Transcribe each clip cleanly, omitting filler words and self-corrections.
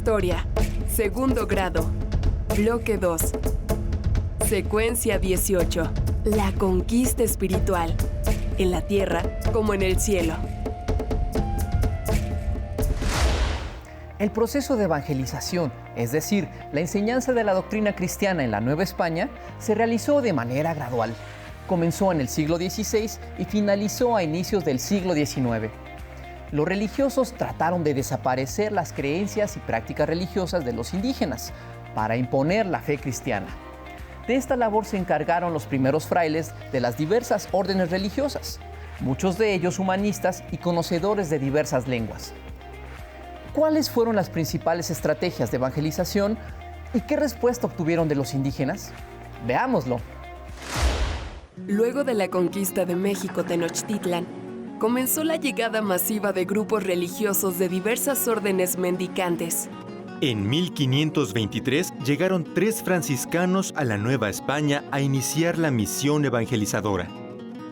Historia. Segundo grado. Bloque 2. Secuencia 18. La conquista espiritual. En la tierra como en el cielo. El proceso de evangelización, es decir, la enseñanza de la doctrina cristiana en la Nueva España, se realizó de manera gradual. Comenzó en el siglo XVI y finalizó a inicios del siglo XIX. Los religiosos trataron de desaparecer las creencias y prácticas religiosas de los indígenas para imponer la fe cristiana. De esta labor se encargaron los primeros frailes de las diversas órdenes religiosas, muchos de ellos humanistas y conocedores de diversas lenguas. ¿Cuáles fueron las principales estrategias de evangelización y qué respuesta obtuvieron de los indígenas? Veámoslo. Luego de la conquista de México Tenochtitlan, comenzó la llegada masiva de grupos religiosos de diversas órdenes mendicantes. En 1523 llegaron 3 franciscanos a la Nueva España a iniciar la misión evangelizadora.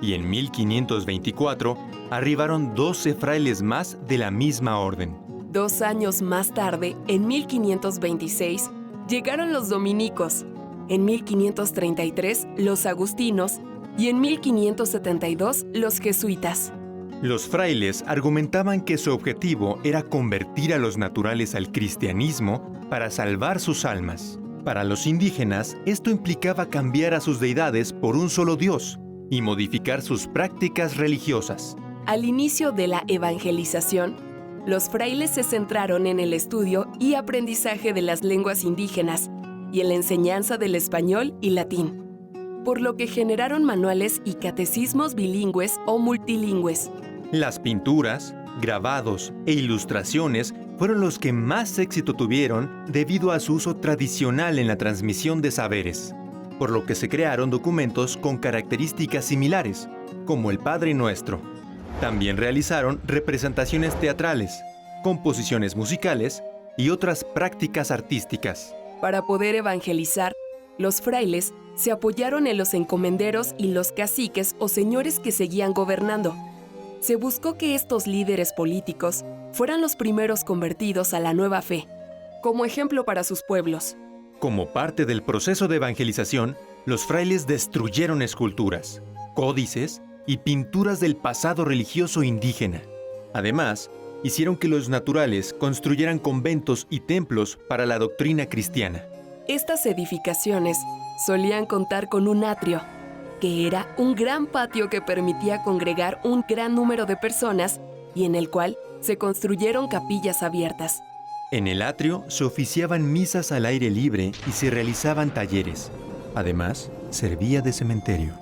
Y en 1524 arribaron 12 frailes más de la misma orden. 2 años más tarde, en 1526, llegaron los dominicos, en 1533 los agustinos y en 1572 los jesuitas. Los frailes argumentaban que su objetivo era convertir a los naturales al cristianismo para salvar sus almas. Para los indígenas, esto implicaba cambiar a sus deidades por un solo Dios y modificar sus prácticas religiosas. Al inicio de la evangelización, los frailes se centraron en el estudio y aprendizaje de las lenguas indígenas y en la enseñanza del español y latín, por lo que generaron manuales y catecismos bilingües o multilingües. Las pinturas, grabados e ilustraciones fueron los que más éxito tuvieron debido a su uso tradicional en la transmisión de saberes, por lo que se crearon documentos con características similares, como el Padre Nuestro. También realizaron representaciones teatrales, composiciones musicales y otras prácticas artísticas. Para poder evangelizar, los frailes se apoyaron en los encomenderos y los caciques o señores que seguían gobernando. Se buscó que estos líderes políticos fueran los primeros convertidos a la nueva fe, como ejemplo para sus pueblos. Como parte del proceso de evangelización, los frailes destruyeron esculturas, códices y pinturas del pasado religioso indígena. Además, hicieron que los naturales construyeran conventos y templos para la doctrina cristiana. Estas edificaciones solían contar con un atrio, que era un gran patio que permitía congregar un gran número de personas y en el cual se construyeron capillas abiertas. En el atrio se oficiaban misas al aire libre y se realizaban talleres. Además, servía de cementerio.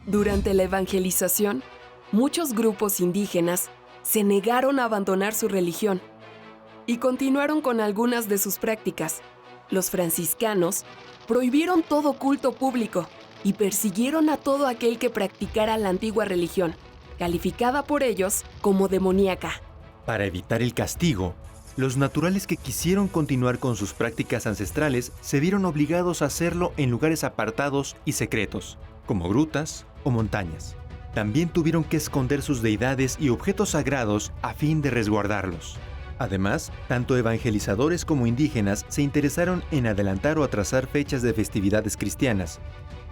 Durante la evangelización, muchos grupos indígenas se negaron a abandonar su religión y continuaron con algunas de sus prácticas. Los franciscanos prohibieron todo culto público y persiguieron a todo aquel que practicara la antigua religión, calificada por ellos como demoníaca. Para evitar el castigo, los naturales que quisieron continuar con sus prácticas ancestrales se vieron obligados a hacerlo en lugares apartados y secretos, como grutas o montañas. También tuvieron que esconder sus deidades y objetos sagrados a fin de resguardarlos. Además, tanto evangelizadores como indígenas se interesaron en adelantar o atrasar fechas de festividades cristianas,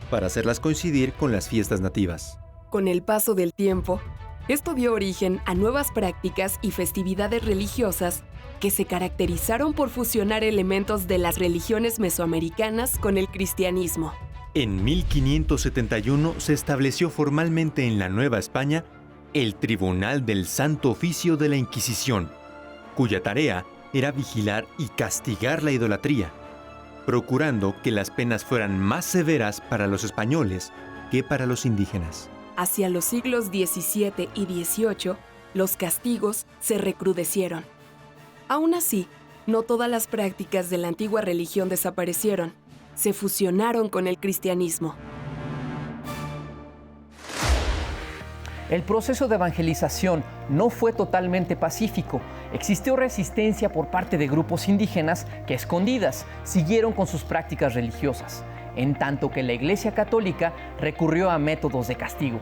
para hacerlas coincidir con las fiestas nativas. Con el paso del tiempo, esto dio origen a nuevas prácticas y festividades religiosas que se caracterizaron por fusionar elementos de las religiones mesoamericanas con el cristianismo. En 1571 se estableció formalmente en la Nueva España el Tribunal del Santo Oficio de la Inquisición, cuya tarea era vigilar y castigar la idolatría, procurando que las penas fueran más severas para los españoles que para los indígenas. Hacia los siglos XVII y XVIII, los castigos se recrudecieron. Aún así, no todas las prácticas de la antigua religión desaparecieron. Se fusionaron con el cristianismo. El proceso de evangelización no fue totalmente pacífico. Existió resistencia por parte de grupos indígenas que, a escondidas, siguieron con sus prácticas religiosas, en tanto que la Iglesia Católica recurrió a métodos de castigo.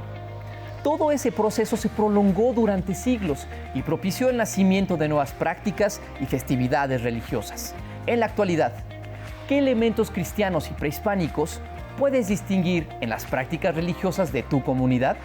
Todo ese proceso se prolongó durante siglos y propició el nacimiento de nuevas prácticas y festividades religiosas. En la actualidad, ¿qué elementos cristianos y prehispánicos puedes distinguir en las prácticas religiosas de tu comunidad?